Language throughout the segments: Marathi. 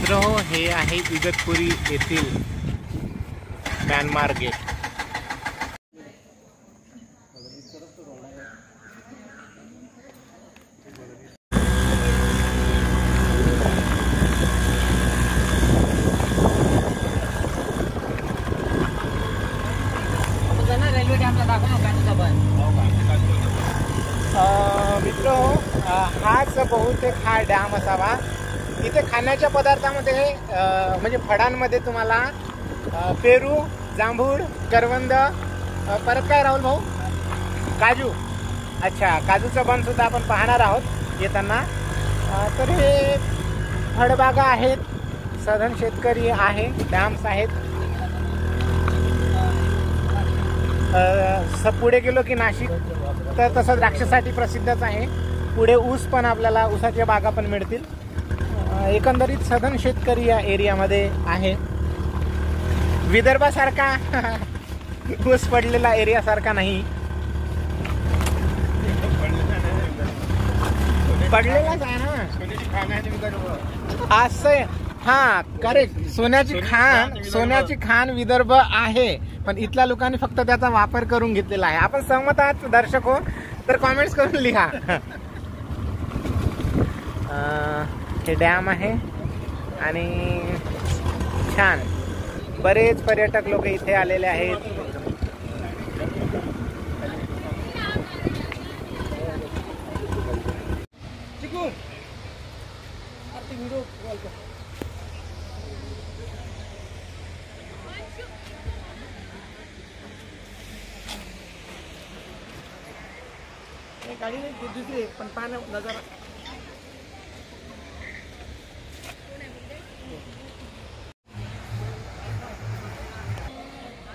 मित्रहो, हे आहे इगतपुरी येथील म्यानमार गेट. मित्रहो, हाच बहुतेक हा डॅम असावा. इथे खाण्याच्या पदार्थामध्ये म्हणजे फळांमध्ये तुम्हाला पेरू, जांभूळ, करवंद, परत काय राहुल भाऊ, काजू. अच्छा, काजूचं बन सुद्धा आपण पाहणार आहोत येताना. तर हे फळबागा आहेत, सधन शेतकरी आहे, डॅम्स आहेत. पुढे गेलो की नाशिक तर तसं द्राक्षासाठी प्रसिद्धच आहे. पुढे ऊस पण, आपल्याला ऊसाच्या बागा पण मिळतील. एकंदरीत सधन शेतकरी या एरियामध्ये आहे. विदर्भासारखा ऊस पडलेला एरिया सारखा नाही, पडलेलाच आहे ना असं. हा, करेक्ट. सोन्याची खाण विदर्भ आहे, पण इथल्या लोकांनी फक्त त्याचा वापर करून घेतलेला आहे. आपण सहमत आहात दर्शक हो तर कॉमेंट्स करून लिहा. हे डॅम आहे आणि छान बरेच पर्यटक लोक इथे आलेले आहेत. गाडी नाही दुसरी पण पाहणं नजारा.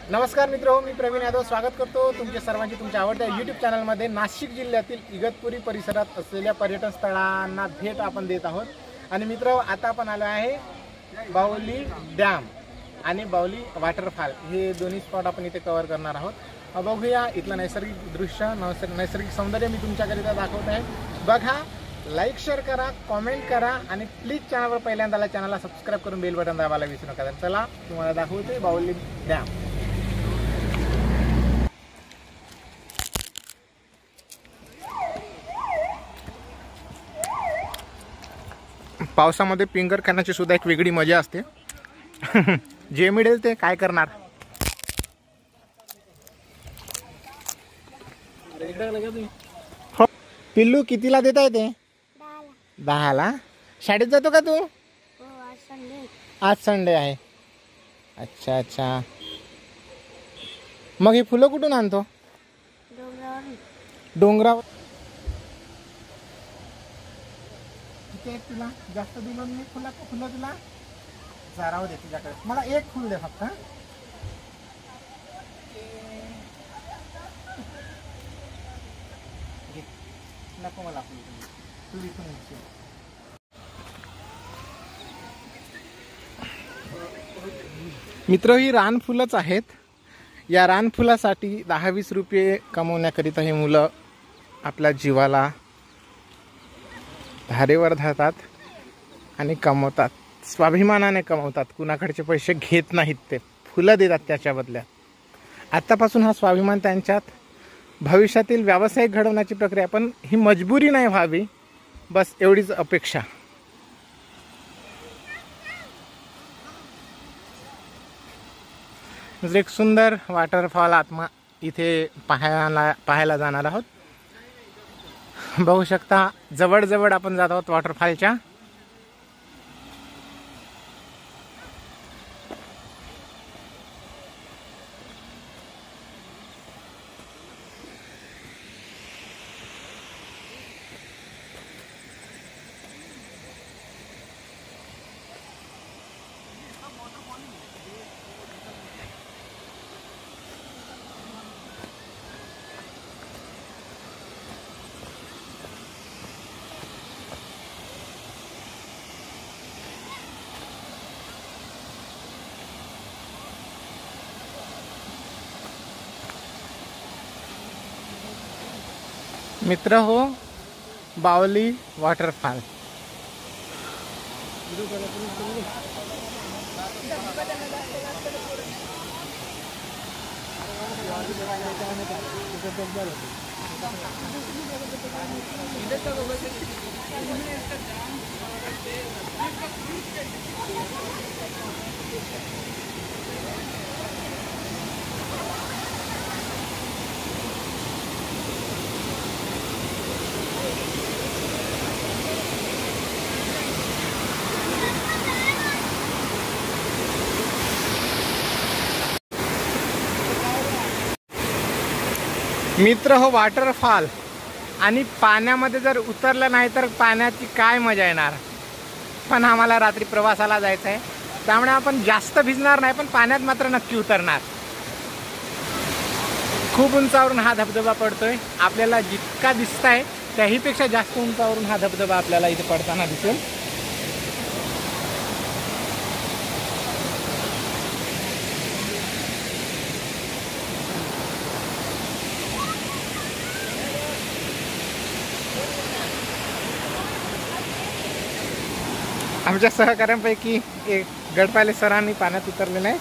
नमस्कार मित्र, मी प्रवीण यादव स्वागत करतो तुमचे सर्वांचे तुमच्या आवडत्या यूट्यूब चॅनलमध्ये. नाशिक जिल्ह्यातील इगतपुरी परिसरात असलेल्या पर्यटन स्थळांना भेट आपण देत आहोत. आणि मित्र, आता आपण आलो आहे बाहुली डॅम आणि बाहुली वॉटरफॉल, हे दोन्ही स्पॉट आपण इथे कव्हर करणार आहोत. बघूया इथलं नैसर्गिक दृश्य, नैसर्गिक सौंदर्य मी तुमच्याकरिता दाखवत आहे. बघा, लाईक शेअर करा, कॉमेंट करा आणि प्लीज चॅनलवर पहिल्यांदा चॅनलला सबस्क्राईब करून बेल बटन दाबायला विसरू नका. चला तुम्हाला दाखवते बाहुली डॅम. पावसामध्ये पिंगर खाण्याची सुद्धा एक वेगळी मजा असते. जे मिळेल ते काय करणार. हो, पिल्लू कितीला देता येते? 10ला. शाळेत जातो का तू? आज संडे आहे. अच्छा अच्छा. मग ही फुलं कुठून आणतो? डोंगरावर. तुला जास्त दिलं मी फुलं तुला चारावं दे तुझ्याकडे. मला एक फुल दे फक्त. नको मला फुल, तू इथून. मित्र, ही रानफुलंच आहेत. या रानफुलासाठी 10-20 रुपये कमवण्याकरिता ही मुलं आपल्या जीवाला धारेवर धरतात आणि कमवतात. स्वाभिमानाने कमवतात. कुणाकडचे पैसे घेत नाहीत, ते फुलं देतात त्याच्या बदल्यात. आत्तापासून हा स्वाभिमान त्यांच्यात भविष्यातील व्यावसायिक घडवण्याची प्रक्रिया, पण ही मजबुरी नाही व्हावी, बस एवढीच अपेक्षा. एक सुंदर वॉटरफॉल आत्मा इथे पाहायला जाणार आहोत. बघू शकता, जवळ आपण जात आहोत वॉटरफॉलच्या. मित्र हो, बाहुली वॉटरफॉल. मित्र हो वॉटरफॉल आणि पाण्यामध्ये जर उतरलं नाही तर पाण्याची काय मजा येणार. पण आम्हाला रात्री प्रवासाला जायचं आहे त्यामुळे आपण जास्त भिजणार नाही पण पाण्यात मात्र नक्की उतरणार. खूप उंचावरून हा धबधबा पडतोय. आपल्याला जितका दिसताय त्याहीपेक्षा जास्त उंचावरून हा धबधबा आपल्याला इथे पडताना दिसेल. आमच्या सहकाऱ्यांपैकी एक गडपाले सरांनी पाण्यात उतरले नाही.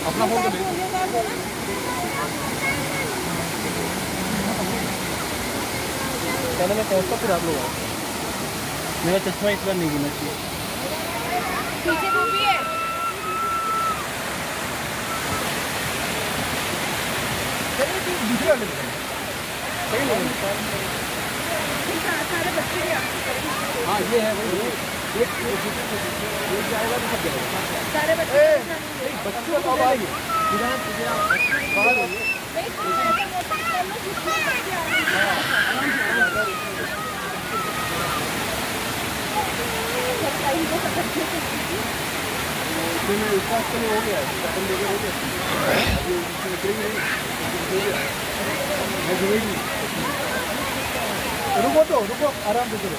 अपना फोन पहले मैं पहुंचता फिर आप लोग मेरा चश्मा इस बार नहीं गिरना चाहिए. पीछे वो भी है. सारे बच्चे भी हाँ ये है भाई सारे बच्चे बच्चों का भाई हो गया रुको तो रुको आराम से करो.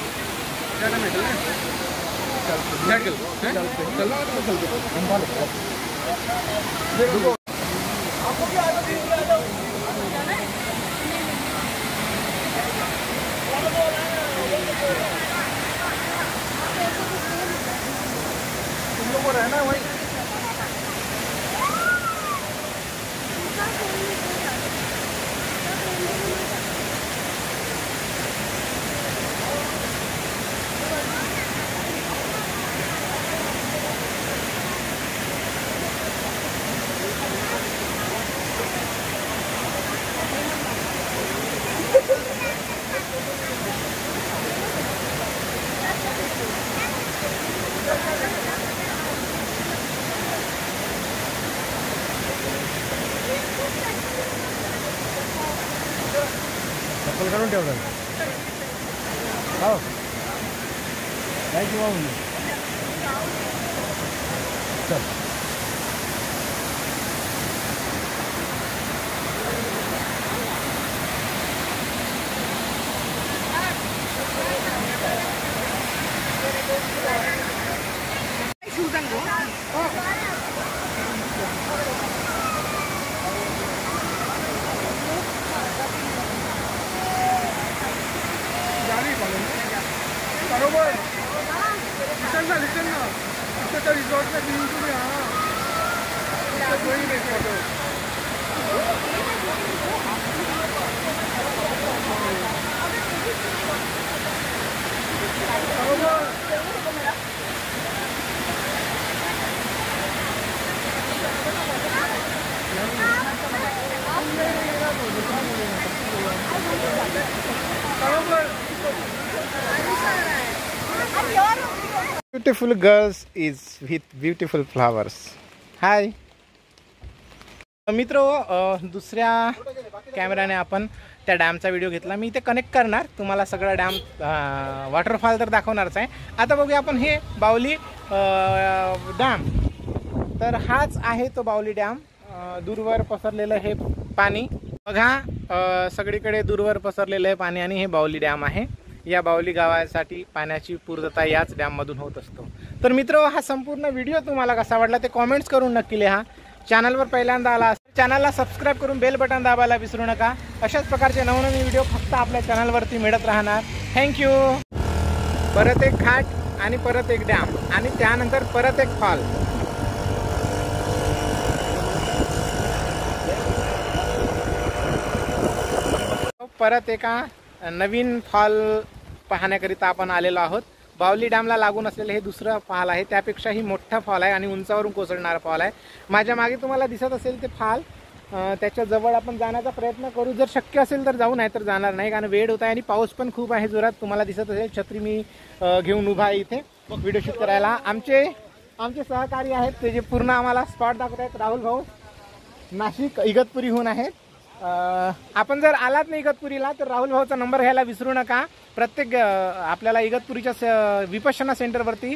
देखो तुम लोग को रहना है वहीं. चप्पल काढून ठेवलं. हो काय किंवा चल बरोबर. लिसन ना इथं रिसॉर्टला घेऊन तुम्ही हा photo Beautiful girls is with beautiful flowers. हाय मित्र, दुसऱ्या कॅमेराने आपण त्या डॅमचा व्हिडिओ घेतला. मी इथे कनेक्ट करणार तुम्हाला सगळं डॅम वॉटरफॉल तर दाखवणारच आहे. आता बघूया आपण हे बावली डॅम. तर हाच आहे तो बावली डॅम. दूरवर पसरलेलं हे पाणी बघा, सगळीकडे दूरवर पसरलेलं आहे पाणी आणि हे बावली डॅम आहे. या बावली गावासाठी पाण्याची पूर्तता याच डॅममधून होत असतो. तर मित्र, हा संपूर्ण व्हिडिओ तुम्हाला कसा वाटला ते कॉमेंट्स करून नक्की लिहा. चॅनलवर पहिल्यांदा आला असेल चॅनलला सबस्क्राईब करून बेल बटन दाबायला विसरू नका. अशाच प्रकारचे नवनवीन व्हिडिओ फक्त आपल्या चॅनलवरती मिळत राहणार. थँक्यू. परत एक घाट आणि परत एक डॅम आणि त्यानंतर परत एक फॉल. परत एका नवीन फॉल पाहण्याकरिता आपण आलेलो आहोत. बावली डॅमला लागून असलेले हे दुसरं फॉल आहे. त्यापेक्षाही मोठा फॉल आहे आणि उंचावरून कोसळणारा फॉल आहे. माझ्या मागे तुम्हाला दिसत असेल ते फॉल, त्याच्या जवळ आपण जाण्याचा प्रयत्न करू. जर शक्य असेल तर जाऊ, नाही तर जाणार नाही, कारण वेळ होत आहे आणि पाऊस पण खूप आहे जोरात. तुम्हाला दिसत असेल छत्री मी घेऊन उभा आहे इथे व्हिडिओ शूट करायला. आमचे सहकारी आहेत ते जे पूर्ण आम्हाला स्पॉट दाखवत आहेत. राहुल भाऊ नाशिक इगतपुरीहून आहेत. आपण जर आलात नाही इगतपुरीला तर राहुल भाऊचा नंबर घ्यायला विसरू नका. प्रत्येक आपल्याला इगतपुरीच्या विपश्यना सेंटरवरती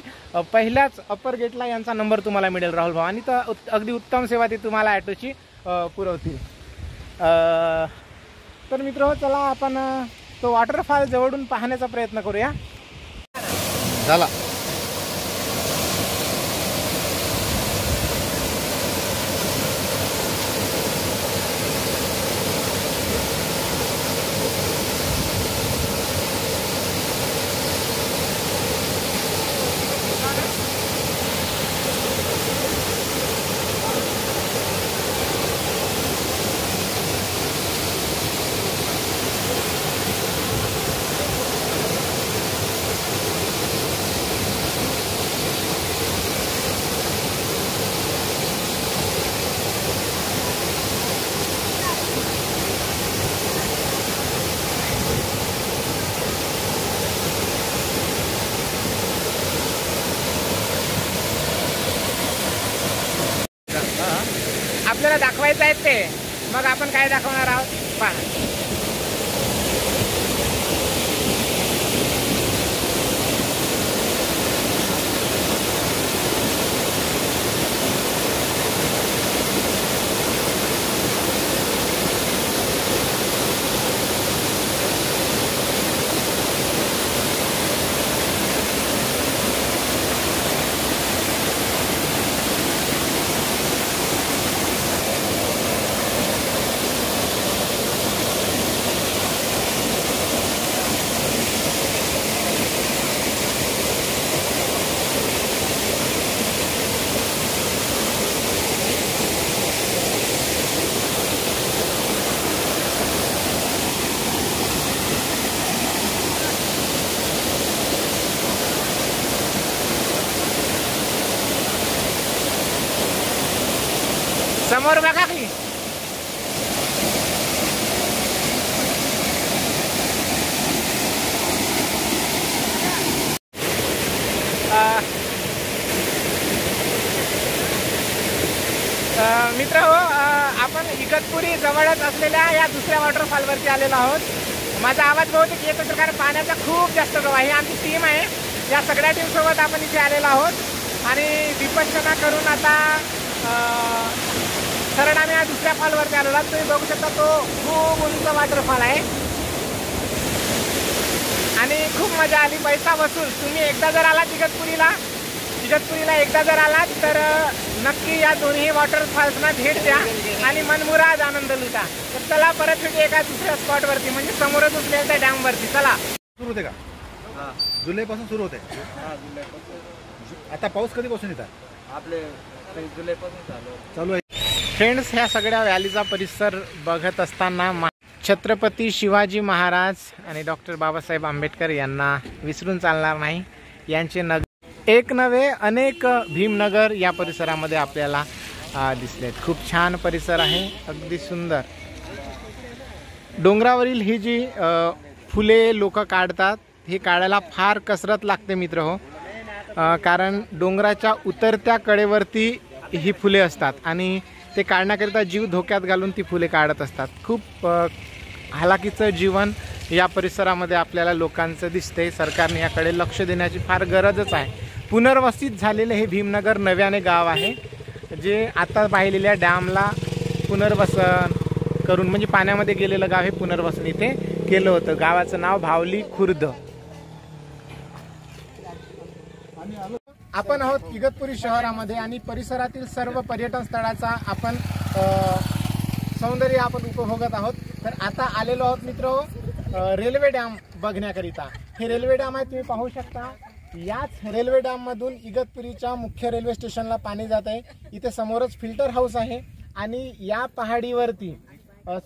पहिल्याच अप्पर गेटला यांचा नंबर तुम्हाला मिळेल राहुल भाऊ, आणि तर अगदी उत्तम सेवा ती तुम्हाला ॲटोची पुरवतील. तर मित्र, चला आपण तो वॉटरफॉल जवळून पाहण्याचा प्रयत्न करूया. झाला. आपल्याला दाखवायचं आहे ते, मग आपण काय दाखवणार आहोत पहा. समोर बघा की मित्र हो, आपण इगतपुरी जवळच असलेल्या या दुसऱ्या वॉटरफॉलवरती आलेलो आहोत. माझा आवाज बहुतेक येत असेल कारण पाण्याचा खूप जास्त प्रवाह आहे. आमची टीम आहे, या सगळ्या टीमसोबत आपण इथे आलेलो आहोत आणि विपश्यना करून आता सरळ आम्ही दुसऱ्या फॉलवरती आलेलो आहोत. तुम्ही बघू शकता तो खूप उंच वॉटरफॉल आहे आणि खूप मजा आली. पैसा वसूल. तुम्ही एकदा जर आलात इगतपुरीला एकदा जर आलात तर नक्की या दोन्ही वॉटरफॉल्सना भेट द्या आणि मनमुराद आनंद लुटा. तर चला परत भेटू एका दुसऱ्या स्पॉटवरती, म्हणजे समोरच असलेल्या त्या डॅमवरती. चला. सुरू होते का? जुलैपासून सुरू होते. आता पाऊस कधीपासून येतात? आपले जुलैपासून चालू आहे. फ्रेंड्स, ह्या सगळ्या व्हॅलीचा परिसर बघत असताना छत्रपती शिवाजी महाराज आणि डॉक्टर बाबासाहेब आंबेडकर यांना विसरून चालणार नाही. यांचे एक नव्हे अनेक भीमनगर या परिसरामध्ये आपल्याला दिसलेत. खूप छान परिसर आहे, अगदी सुंदर. डोंगरावरील ही जी फुले लोक काढतात, हे काढायला फार कसरत लागते मित्र हो, कारण डोंगराच्या उतरत्या कडेवरती ही फुले असतात आणि ते काढण्याकरिता जीव धोक्यात घालून ती फुले काढत असतात. खूप हालाकीचं जीवन या परिसरामध्ये आपल्याला लोकांचं दिसते. सरकारने याकडे लक्ष देण्याची फार गरजच आहे. पुनर्वसित झालेले हे भीमनगर नव्याने गाव आहे, जे आता पाहिलेल्या डॅमला पुनर्वसन करून, म्हणजे पाण्यामध्ये गेलेलं गाव हे पुनर्वसन इथे केलं होतं. गावाचं नाव भावली खुर्द. आपण आहोत इगतपुरी शहरामध्ये आणि परिसरातील सर्व पर्यटन स्थळाचा आपण सौंदर्य आपण उपभोगत आहोत. तर आता आलेलो आहोत मित्र रेल्वे डॅम बघण्याकरिता. हे रेल्वे डॅम आहे, तुम्ही पाहू शकता. याच रेल्वे डॅम मधून इगतपुरीच्या मुख्य रेल्वे स्टेशनला पाणी जात आहे. इथे समोरच फिल्टर हाऊस आहे आणि या पहाडीवरती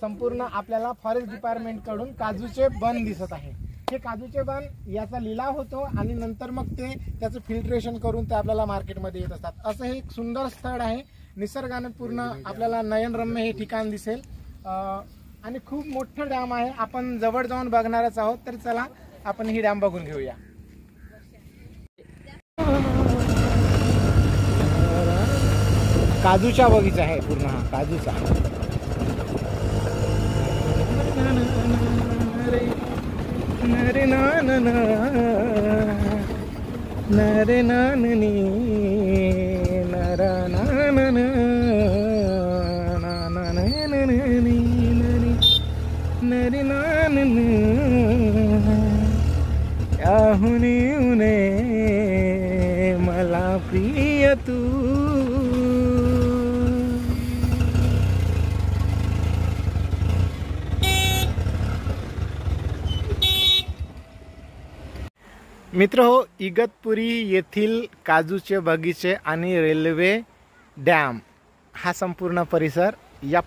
संपूर्ण आपल्याला फॉरेस्ट डिपार्टमेंट कडून काजूचे बन दिसत आहे. हे काजूचे बन याचा लिलाव होतो आणि नंतर मग ते त्याचं फिल्ट्रेशन करून ते आपल्याला मार्केटमध्ये येत असतात. असं हे एक सुंदर स्थळ आहे. निसर्गाने पूर्ण आपल्याला नयनरम्य हे ठिकाण दिसेल आणि खूप मोठं डॅम आहे. आपण जवळ जाऊन बघणारच आहोत. तर चला आपण ही डॅम बघून घेऊया. काजूचा बगीचा आहे पूर्ण हा काजूचा. नरे नाननी नरे नाननी नरा नानन नरे नानन याहुनी उने मला प्रिय तू. मित्र हो, इगतपुरी येथील काजूचे बगीचे आणि रेल्वे डॅम हा संपूर्ण परिसर या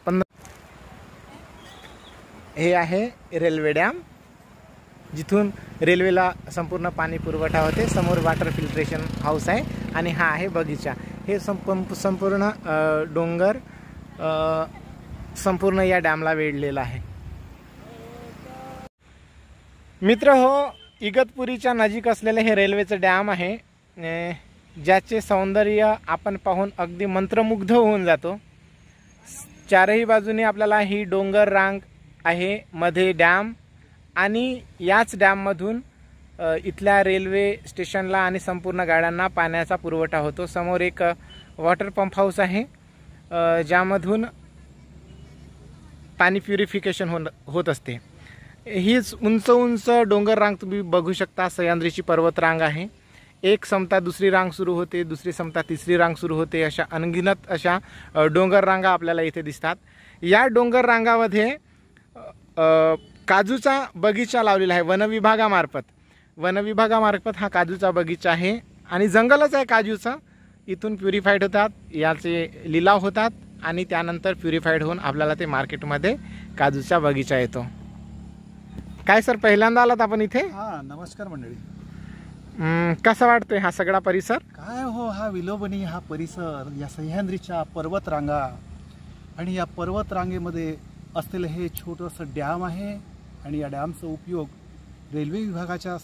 हे आहे रेल्वे डॅम, जिथून रेल्वेला संपूर्ण पाणी पुरवठा होते. समोर वॉटर फिल्ट्रेशन हाऊस आहे आणि हा आहे बगीचा. हे संपूर्ण डोंगर संपूर्ण या डॅमला वेढलेला आहे. मित्र हो, इगतपुरीच्या नजीक असलेले हे रेल्वेचं डॅम आहे, ज्याचे सौंदर्य आपण पाहून अगदी मंत्रमुग्ध होऊन जातो. चारही बाजूने आपल्याला ही डोंगर रांग आहे, मध्ये डॅम आणि याच डॅममधून इथल्या रेल्वे स्टेशनला आणि संपूर्ण गाड्यांना पाण्याचा पुरवठा होतो. समोर एक वॉटर पंप हाऊस आहे, ज्यामधून पाणी प्युरिफिकेशन होत असते. हीच उंच उंच डोंगर रांग तुम्ही बघू शकता. सह्याद्रीची पर्वत रांग आहे. एक समता दुसरी रांग सुरू होते, दुसरी समता तिसरी रांग सुरू होते. अशा अनगिनत अशा डोंगर रांगा आपल्याला इथे दिसतात. या डोंगर रांगामध्ये काजूचा बगीचा लावलेला आहे वनविभागामार्फत हा काजूचा बगीचा आहे आणि जंगलच आहे काजूचं. इथून प्युरिफाईड होतात, याचे लिलाव होतात आणि त्यानंतर प्युरिफाईड होऊन आपल्याला ते मार्केटमध्ये काजूचा बगीचा येतो. काय सर, पहिल्यांदा आलात आपण इथे? हा, नमस्कार मंडळी. कसा वाटतोय हा सगळा परिसर? काय हो, हा विलोभनीय हा परिसर, या सह्याद्रीच्या पर्वत रांगा आणि या पर्वत रांगेमध्ये असलेलं हे छोटंसं डॅम आहे आणि या डॅमचा उपयोग रेल्वे विभागाच्या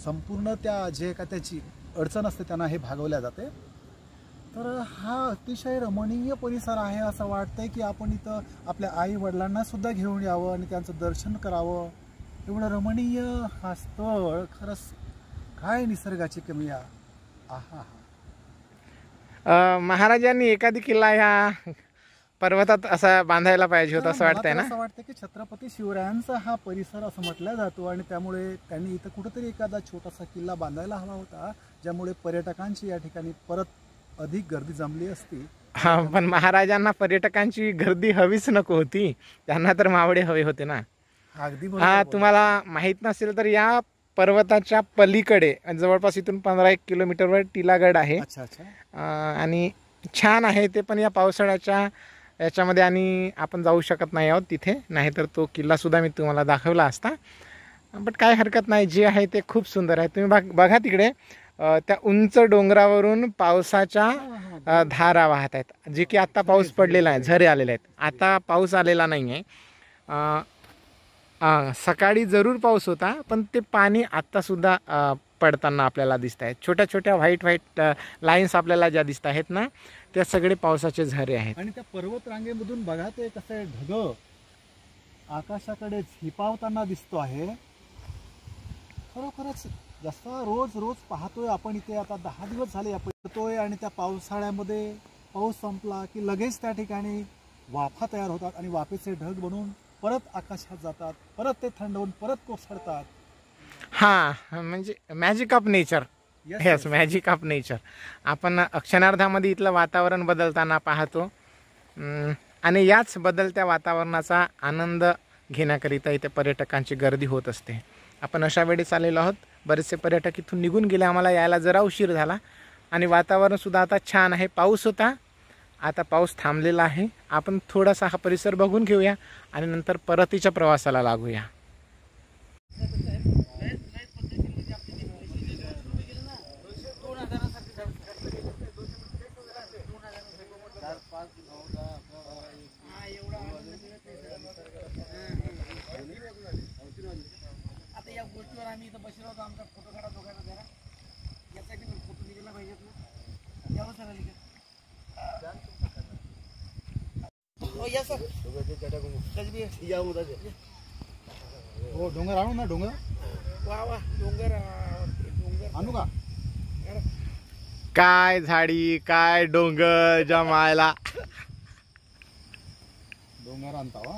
संपूर्ण त्या जे का त्याची अडचण असते त्यांना हे भागवल्या जाते. तर हा अतिशय रमणीय परिसर आहे. असं वाटतंय की आपण इथं आपल्या आई वडिलांना सुद्धा घेऊन यावं आणि त्यांचं दर्शन करावं. एवढं रमणीय हा स्थळ. खरंच काय निसर्गाची कमी आहे. आहा. महाराजांनी एखादी किल्ला ह्या पर्वतात असा बांधायला पाहिजे होता असं वाटतंय ना? असं वाटतं की छत्रपती शिवरायांचा हा परिसर असं म्हटलं जातो आणि त्यामुळे त्यांनी इथं कुठेतरी एखादा छोटासा किल्ला बांधायला हवा होता, ज्यामुळे पर्यटकांची या ठिकाणी परत अधिक गर्दी जमली असती. हा, पण महाराजांना पर्यटकांची गर्दी हवीच नको होती, त्यांना तर मावळे हवे होते ना. अगदी हा, तुम्हाला माहित नसेल तर या पर्वताच्या पलीकडे जवळपास इथून 15-1 किलोमीटरवर टिलागड आहे. अच्छा अच्छा. आणि छान आहे ते, पण या पावसाळ्याच्या याच्यामध्ये आणि आपण जाऊ शकत नाही आहोत तिथे, नाहीतर तो किल्ला सुद्धा मी तुम्हाला दाखवला असता. बट काय हरकत नाही, जे आहे ते खूप सुंदर आहे. तुम्ही बघा तिकडे त्या उंच डोंगरावरून पावसाच्या धारा वाहत आहेत, जे की आत्ता पाऊस पडलेला आहे, झरे आलेले आहेत. आता पाऊस आलेला नाही आहे. सकाळी जरूर पाऊस होता, पण ते पाणी आत्तासुद्धा पडताना आपल्याला दिसत आहेत. छोट्या छोट्या व्हाईट लाईन्स आपल्याला ज्या दिसत आहेत ना, त्या सगळे पावसाचे झरे आहेत. आणि त्या पर्वत रांगेमधून बघा ते कसं ढग आकाशाकडे झिपावताना दिसतो आहे. खरोखरच जसा रोज पाहतोय आपण इथे. आता 10 दिवस झाले आपण येतोय आणि त्या पावसाळ्यामध्ये पाऊस संपला की लगेच त्या ठिकाणी वाफा तयार होतात आणि वाफेचे ढग बनून परत आकाशात जातात, परत ते थंड होऊन परत कोसळतात. हां म्हणजे magic of nature. Yes, yes, magic of nature. आपण क्षणार्धामध्ये इथलं वातावरण बदलताना पाहतो आणि याच बदलत्या वातावरणाचा आनंद घेण्याकरिता इथे पर्यटकांची गर्दी होत असते. आपण अशा वेळेस आलेलो आहोत. बरेचसे पर्यटक इथून निघून गेले. आम्हाला यायला जरा उशीर झाला आणि वातावरणसुद्धा आता छान आहे. पाऊस होता, आता पाऊस थांबलेला आहे. आपण थोडासा हा परिसर बघून घेऊया आणि नंतर परतीच्या प्रवासाला लागूया. आता या गोष्टीवर आम्ही इथं बसलो होतो. आमचा फोटो काढा दोघांना जरा यासाठी फोटो निघायला पाहिजेत ना. यावं सर हो या सर हो डोंगर आणू ना, डोंगर वा वा डोंगर डोंगर आणू का? काय झाडी, काय डोंगर जमायला. डोंगर आणता वा.